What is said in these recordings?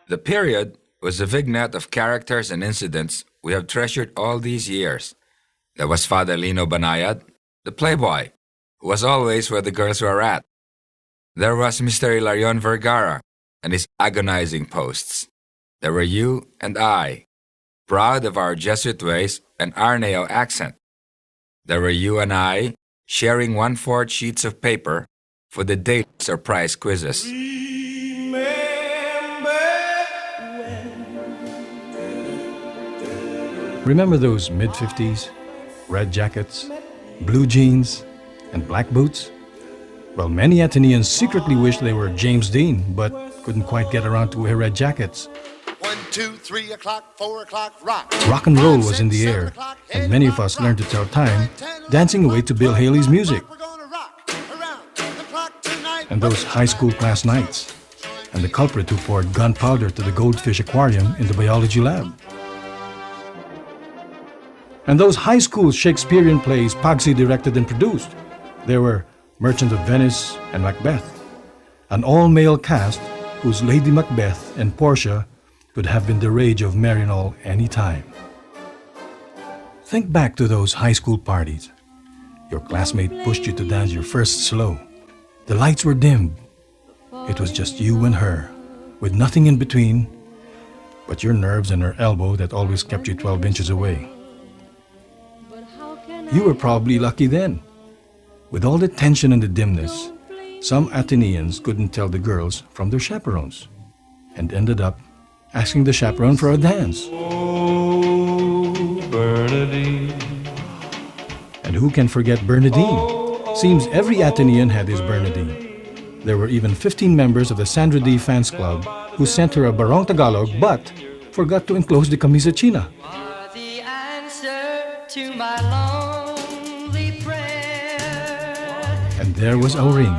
The period was a vignette of characters and incidents we have treasured all these years. There was Father Lino Banayad, the playboy, who was always where the girls were at. There was Mr. Hilarion Vergara and his agonizing posts. There were you and I, proud of our Jesuit ways and Arneo accent. There were you and I, sharing 1/4 sheets of paper for the daily surprise quizzes. Remember those mid-50s? Red jackets, blue jeans, and black boots? Well, many Ateneans secretly wished they were James Dean, but couldn't quite get around to wear red jackets. 1, 2, 3 o'clock, 4 o'clock, rock. Rock and roll was in the air, and many of us learned to tell time dancing away to Bill Haley's music. And those high school class nights, and the culprit who poured gunpowder to the goldfish aquarium in the biology lab. And those high school Shakespearean plays Pagsy directed and produced. There were Merchant of Venice and Macbeth, an all-male cast whose Lady Macbeth and Portia could have been the rage of Maryknoll any time. Think back to those high school parties. Your classmate pushed you to dance your first slow. The lights were dimmed. It was just you and her, with nothing in between but your nerves and her elbow that always kept you 12 inches away. You were probably lucky then. With all the tension and the dimness, some Ateneans couldn't tell the girls from their chaperones and ended up asking the chaperone for a dance. Oh, Bernadine. And who can forget Bernadine? Seems every Atenean had his Bernadine. There were even 15 members of the Sandra D fans club who sent her a Barong Tagalog but forgot to enclose the camisa china. The answer to my lonely prayer. And there was Auring,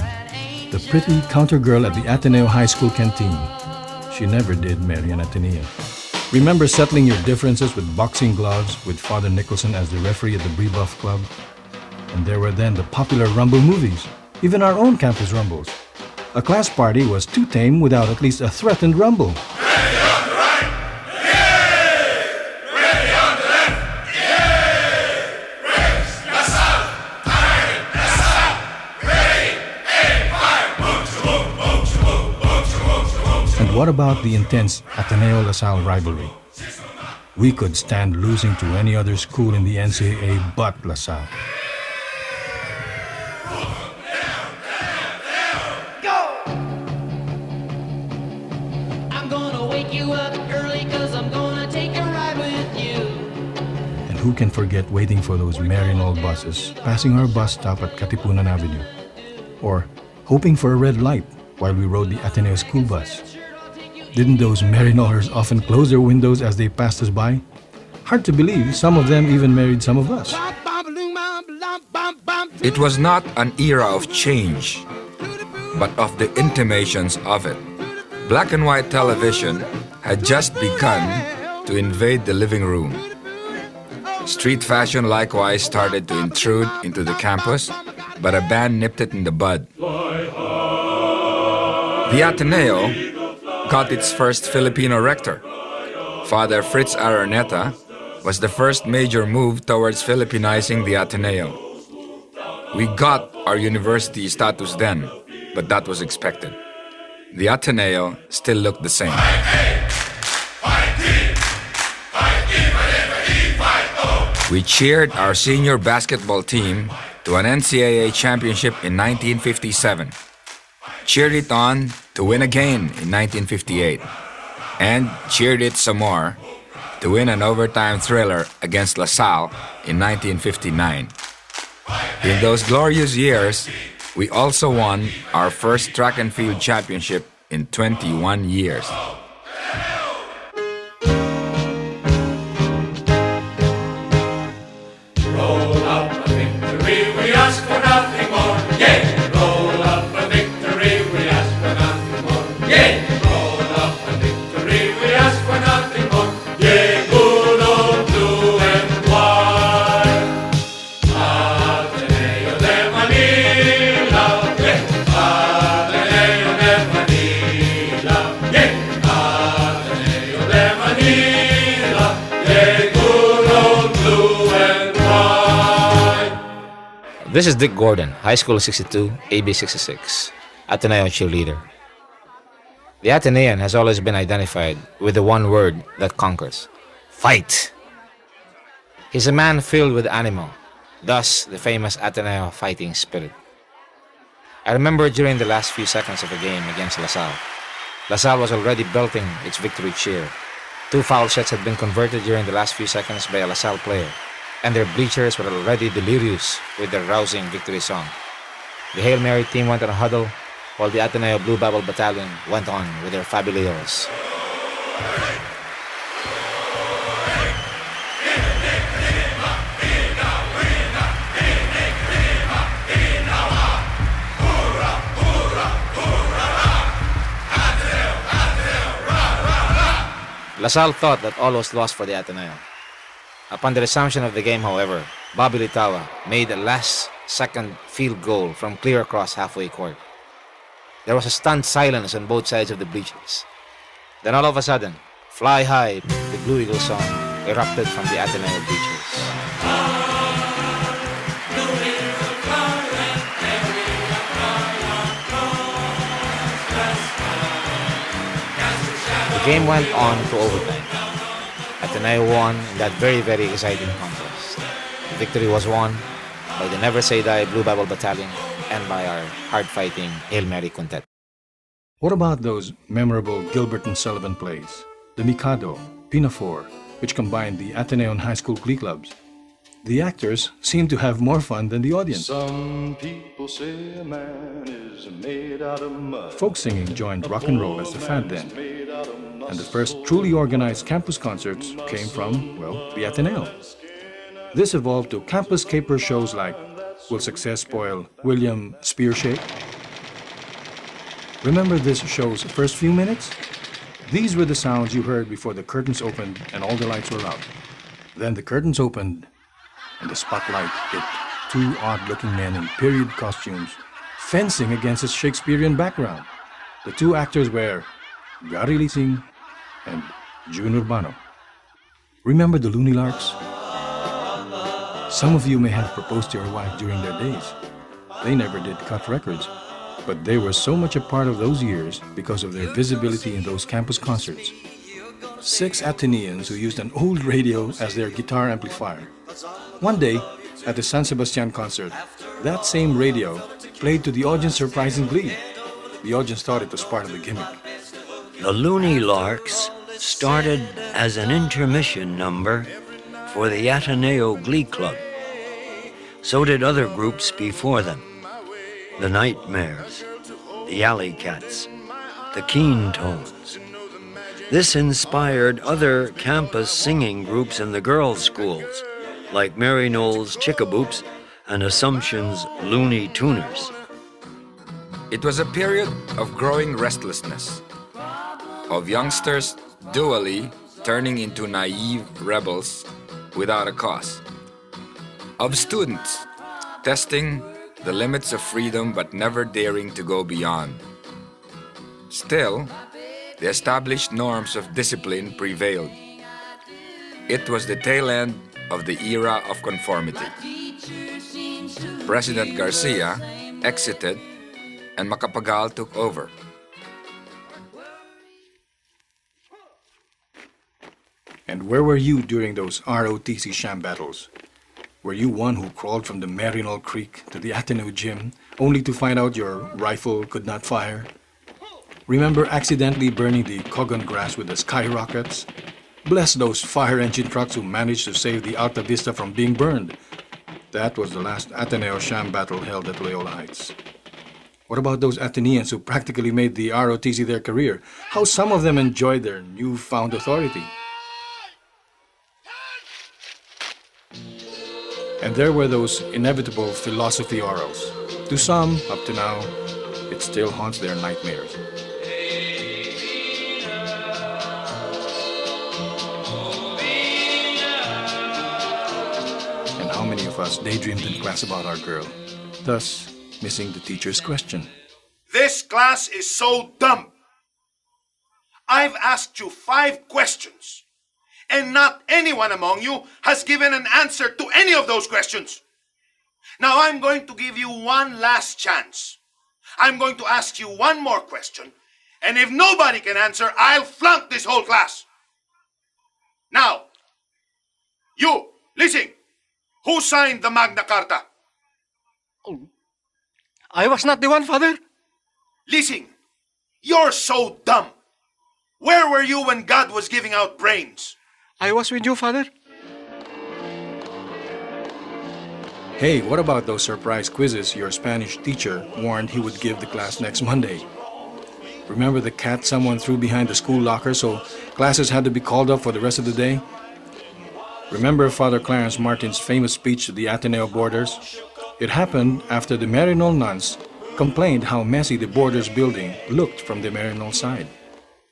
the pretty counter girl at the Ateneo High School canteen. She never did marry an Atenean. Remember settling your differences with boxing gloves with Father Nicholson as the referee at the Brebuff Club? And there were then the popular Rumble movies, even our own campus Rumbles. A class party was too tame without at least a threatened Rumble. Ready on the right, yay! Ready on the left, yay! Race, that's out, target, that's out. Ready, aim, fire, boom, boom, boom, boom, boom, boom, boom. And what about the intense Ateneo-LaSalle rivalry? We could stand losing to any other school in the NCAA but LaSalle. Who can forget waiting for those Maryknoll buses passing our bus stop at Katipunan Avenue? Or hoping for a red light while we rode the Ateneo school bus? Didn't those Maryknollers often close their windows as they passed us by? Hard to believe some of them even married some of us. It was not an era of change, but of the intimations of it. Black and white television had just begun to invade the living room. Street fashion likewise started to intrude into the campus, but a band nipped it in the bud. The Ateneo got its first Filipino rector. Father Fritz Araneta was the first major move towards Filipinizing the Ateneo. We got our university status then, but that was expected. The Ateneo still looked the same. We cheered our senior basketball team to an NCAA championship in 1957, cheered it on to win again in 1958, and cheered it some more to win an overtime thriller against LaSalle in 1959. In those glorious years, we also won our first track and field championship in 21 years. Roll up a victory, we ask for nothing more. Yeah! Roll up a victory, we ask for nothing more. Yeah! Roll up a victory, we ask for nothing more. Yeah! Good old blue and white. Ateneo de Manila. Yeah! Ateneo de Manila. Yeah! Ateneo de Manila. Yeah! Good old blue and white. This is Dick Gordon, High School 62, AB 66, Ateneo cheerleader. The Atenean has always been identified with the one word that conquers: fight. He's a man filled with animal, thus the famous Ateneo fighting spirit. I remember during the last few seconds of the game against LaSalle. LaSalle was already belting its victory cheer. 2 foul shots had been converted during the last few seconds by a LaSalle player, and their bleachers were already delirious with their rousing victory song. The Hail Mary team went on a huddle, while the Ateneo Blue Bible Battalion went on with their fabuleos. LaSalle thought that all was lost for the Ateneo. Upon the resumption of the game, however, Bobby Litawa made a last-second field goal from clear across halfway court. There was a stunned silence on both sides of the bleachers. Then all of a sudden, Fly High, the Blue Eagle song, erupted from the Ateneo bleachers. The game went on to overtime. Ateneo won in that very, very exciting contest. The victory was won by the Never Say Die Blue Bible Battalion and by our hard-fighting Hail Mary Quintet. What about those memorable Gilbert and Sullivan plays? The Mikado, Pinafore, which combined the Ateneo and high school glee clubs. The actors seemed to have more fun than the audience. Some people say a man is made out of mud. Folk singing joined rock and roll as the fad then. And the first truly organized campus concerts came from, well, the Ateneo. This evolved to campus caper shows like Will Success Spoil William Spearshake? Remember this show's first few minutes? These were the sounds you heard before the curtains opened and all the lights were out. Then the curtains opened and the spotlight hit 2 odd-looking men in period costumes fencing against a Shakespearean background. The 2 actors were Gary Lising and June Urbano. Remember the Looney Larks? Some of you may have proposed to your wife during their days. They never did cut records, but they were so much a part of those years because of their visibility in those campus concerts. 6 Ateneans who used an old radio as their guitar amplifier. One day, at the San Sebastian concert, that same radio played to the audience surprising glee. The audience thought it was part of the gimmick. The Looney Larks started as an intermission number for the Ateneo Glee Club. So did other groups before them. The Nightmares, the Alley Cats, the Keen Tones. This inspired other campus singing groups in the girls' schools, like Mary Knowles Chickaboops and Assumption's Looney Tuners. It was a period of growing restlessness, of youngsters dually turning into naive rebels without a cause, of students testing the limits of freedom but never daring to go beyond. Still, the established norms of discipline prevailed. It was the tail end of the era of conformity. President Garcia exited and Macapagal took over. And where were you during those ROTC sham battles? Were you one who crawled from the Marinol Creek to the Ateneo gym only to find out your rifle could not fire? Remember accidentally burning the Cogon grass with the skyrockets? Bless those fire engine trucks who managed to save the Alta Vista from being burned. That was the last Ateneo sham battle held at Loyola Heights. What about those Ateneans who practically made the ROTC their career? How some of them enjoyed their newfound authority. And there were those inevitable philosophy orals. To some, up to now, it still haunts their nightmares. And how many of us daydreamed in class about our girl, thus missing the teacher's question? This class is so dumb. I've asked you 5 questions, and not anyone among you has given an answer to any of those questions. Now I'm going to give you one last chance. I'm going to ask you one more question, and if nobody can answer, I'll flunk this whole class. Now, you, listen, who signed the Magna Carta? I was not the one, Father. Listen, you're so dumb. Where were you when God was giving out brains? I was with you, Father. Hey, what about those surprise quizzes your Spanish teacher warned he would give the class next Monday? Remember the cat someone threw behind the school locker so classes had to be called up for the rest of the day? Remember Father Clarence Martin's famous speech to the Ateneo boarders? It happened after the Marinol nuns complained how messy the boarders' building looked from the Marinol side.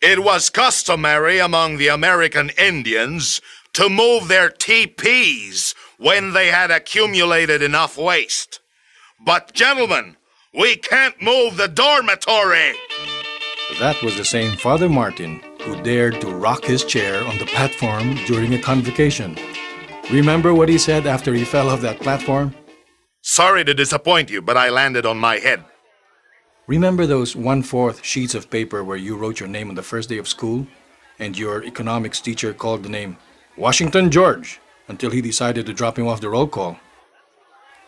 It was customary among the American Indians to move their teepees when they had accumulated enough waste. But, gentlemen, we can't move the dormitory. That was the same Father Martin who dared to rock his chair on the platform during a convocation. Remember what he said after he fell off that platform? Sorry to disappoint you, but I landed on my head. Remember those 1/4 sheets of paper where you wrote your name on the first day of school and your economics teacher called the name Washington George until he decided to drop him off the roll call?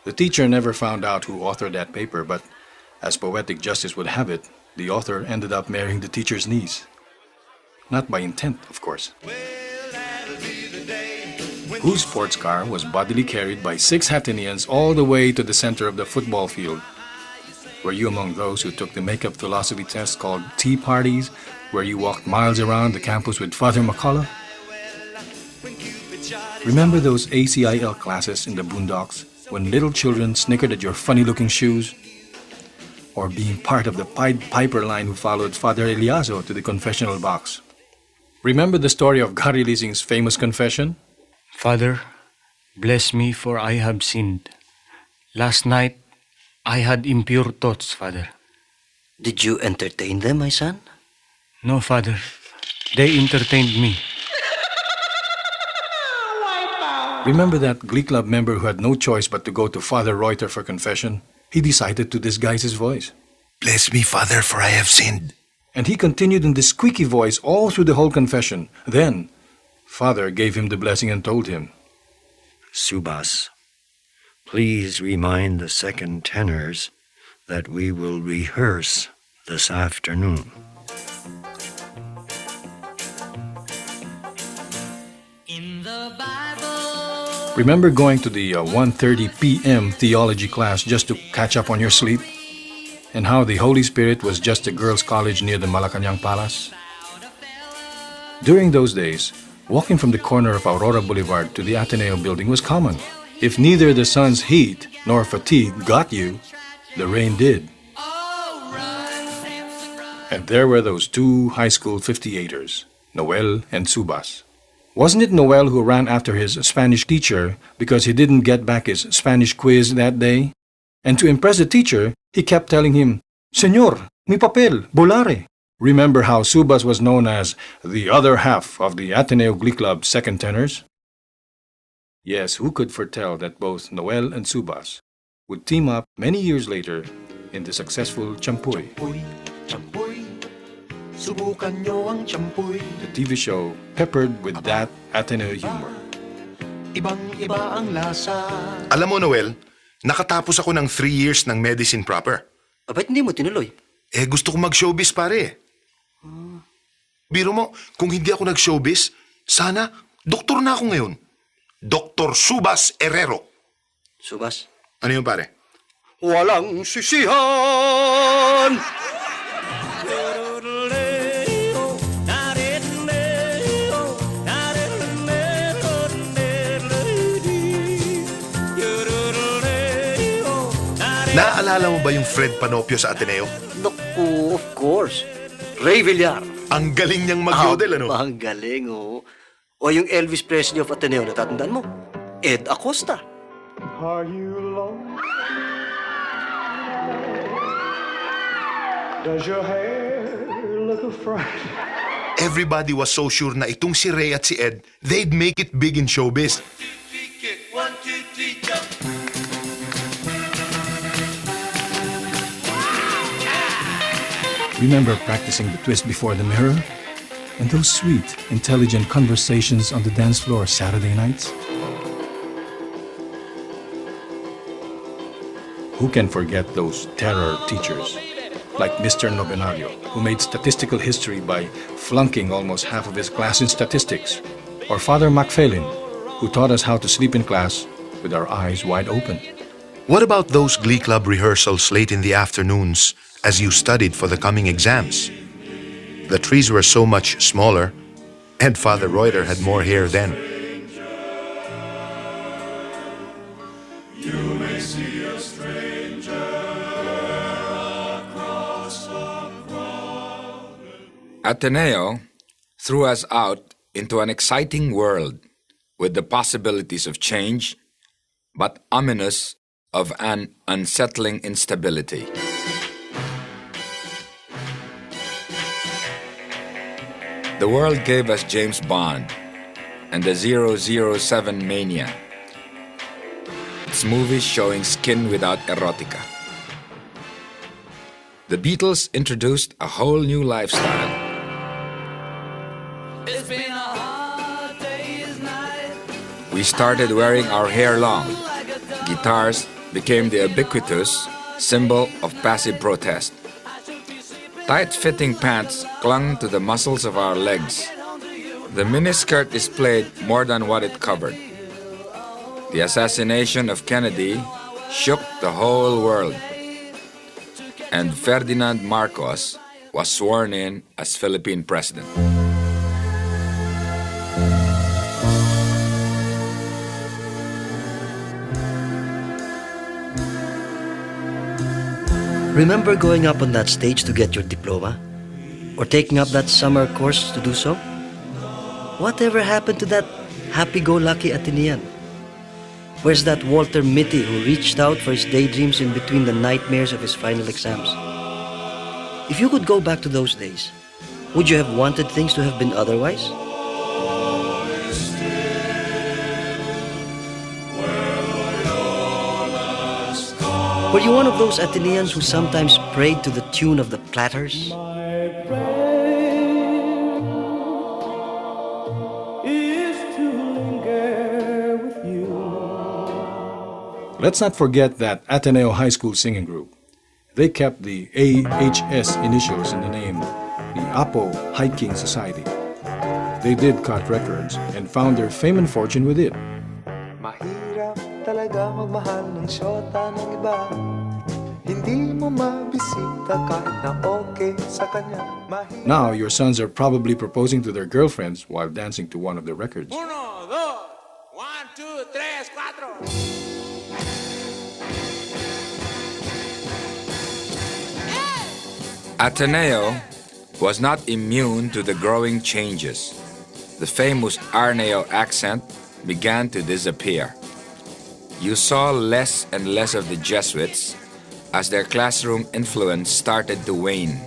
The teacher never found out who authored that paper, but as poetic justice would have it, the author ended up marrying the teacher's niece. Not by intent, of course. Whose sports car was bodily carried by 6 Ateneans all the way to the center of the football field. Were you among those who took the makeup philosophy test called tea parties, where you walked miles around the campus with Father McCullough? Remember those ACIL classes in the boondocks when little children snickered at your funny-looking shoes? Or being part of the Pied Piper line who followed Father Eliazo to the confessional box? Remember the story of Gary Lising's famous confession? Father, bless me, for I have sinned. Last night, I had impure thoughts, Father. Did you entertain them, my son? No, Father. They entertained me. Remember that Glee Club member who had no choice but to go to Father Reuter for confession? He decided to disguise his voice. Bless me, Father, for I have sinned. And he continued in this squeaky voice all through the whole confession. Then, Father gave him the blessing and told him, Subas, please remind the second tenors that we will rehearse this afternoon. In the Bible. Remember going to the 1:30 p.m. theology class just to catch up on your sleep? And how the Holy Spirit was just a girls' college near the Malacanang Palace? During those days, walking from the corner of Aurora Boulevard to the Ateneo building was common. If neither the sun's heat nor fatigue got you, the rain did. And there were those two high school 58ers, Noel and Subas. Wasn't it Noel who ran after his Spanish teacher because he didn't get back his Spanish quiz that day? And to impress the teacher, he kept telling him, "Señor, mi papel, volare." Remember how Subas was known as the other half of the Ateneo Glee Club second tenors? Yes, who could foretell that both Noel and Subas would team up many years later in the successful Champuy, Champuy, subukan nyo ang champuy. the TV show peppered with that Ateneo humor. Ibang-iba ang lasa. Alam mo, Noel, nakatapos ako ng 3 years ng medicine proper. Ba't hindi mo tinuloy? Gusto kong mag-showbiz, pare. Biro mo, kung hindi ako nag-showbiz, sana, doktor na ako ngayon. Dr. Subas Herrero. Subas? Ano yun, pare? Walang sisihan! Naaalala mo ba yung Fred Panopio sa Ateneo? Naku, of course. Ray Villar. Ang galing niyang mag-yodel, ano? Ang galing, oh. O yung Elvis Presley of Ateneo, natatandaan mo? Ed Acosta. Are you alone? Does your hair look a fright? Everybody was so sure na itong si Ray at si Ed, they'd make it big in showbiz. Remember practicing the twist before the mirror? And those sweet, intelligent conversations on the dance floor Saturday nights? Who can forget those terror teachers, like Mr. Novenario, who made statistical history by flunking almost half of his class in statistics, or Father MacPhailin, who taught us how to sleep in class with our eyes wide open? What about those Glee Club rehearsals late in the afternoons as you studied for the coming exams? The trees were so much smaller, and Father Reuter had more hair then. Ateneo threw us out into an exciting world with the possibilities of change, but ominous of an unsettling instability. The world gave us James Bond and the 007 mania. It's movies showing skin without erotica. The Beatles introduced a whole new lifestyle. It's been a hard day's night. We started wearing our hair long. Guitars became the ubiquitous symbol of passive protest. Tight-fitting pants clung to the muscles of our legs. The miniskirt displayed more than what it covered. The assassination of Kennedy shook the whole world. And Ferdinand Marcos was sworn in as Philippine president. Remember going up on that stage to get your diploma? Or taking up that summer course to do so? Whatever happened to that happy-go-lucky Atenean? Where's that Walter Mitty who reached out for his daydreams in between the nightmares of his final exams? If you could go back to those days, would you have wanted things to have been otherwise? Were you one of those Ateneans who sometimes prayed to the tune of the Platters? Let's not forget that Ateneo High School singing group. They kept the AHS initials in the name, the Apo Hiking Society. They did cut records and found their fame and fortune with it. Mahirap talaga magmahal ng syota ng iba. Hindi mo mabisita kahit na okay sa kanya. Now your sons are probably proposing to their girlfriends while dancing to one of the records. 1, 2, 1, 2, 3, 4. Ateneo was not immune to the growing changes. The famous Arneo accent began to disappear. You saw less and less of the Jesuits as their classroom influence started to wane.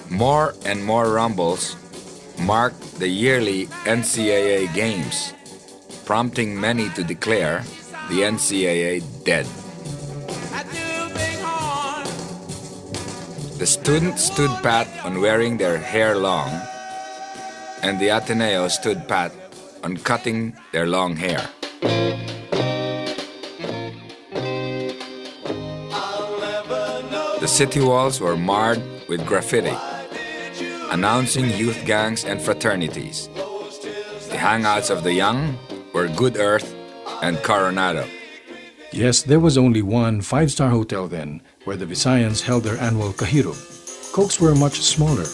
More and more rumbles marked the yearly NCAA games, prompting many to declare the NCAA dead. The students stood pat on wearing their hair long, and the Ateneo stood pat on cutting their long hair. The city walls were marred with graffiti, announcing youth gangs and fraternities. The hangouts of the young were Good Earth and Coronado. Yes, there was only one five-star hotel then, where the Visayans held their annual kahirog. Cokes were much smaller,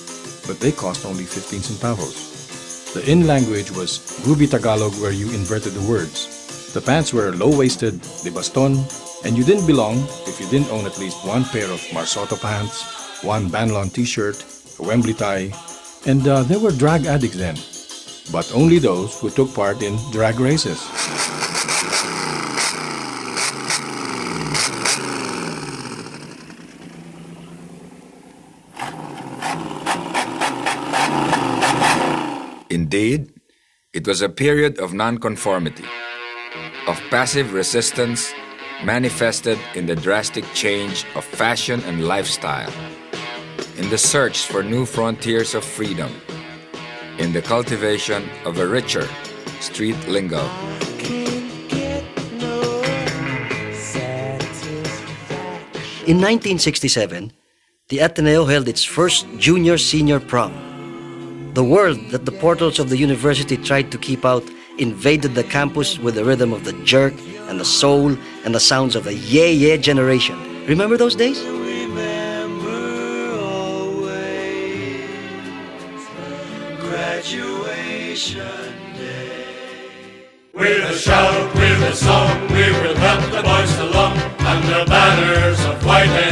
but they cost only 15 centavos. The in language was Ruby Tagalog, where you inverted the words. The pants were low-waisted, de baston, and you didn't belong if you didn't own at least one pair of Marsoto pants, one Banlon t-shirt, a Wembley tie, and there were drag addicts then, but only those who took part in drag races. Indeed, it was a period of nonconformity, of passive resistance manifested in the drastic change of fashion and lifestyle, in the search for new frontiers of freedom, in the cultivation of a richer street lingo. In 1967, the Ateneo held its first junior-senior prom. The world that the portals of the university tried to keep out invaded the campus with the rhythm of the jerk and the soul and the sounds of the yeah-yeah generation. Remember those days? Graduation day. With a shout, with a song, we will help the boys along under banners of white and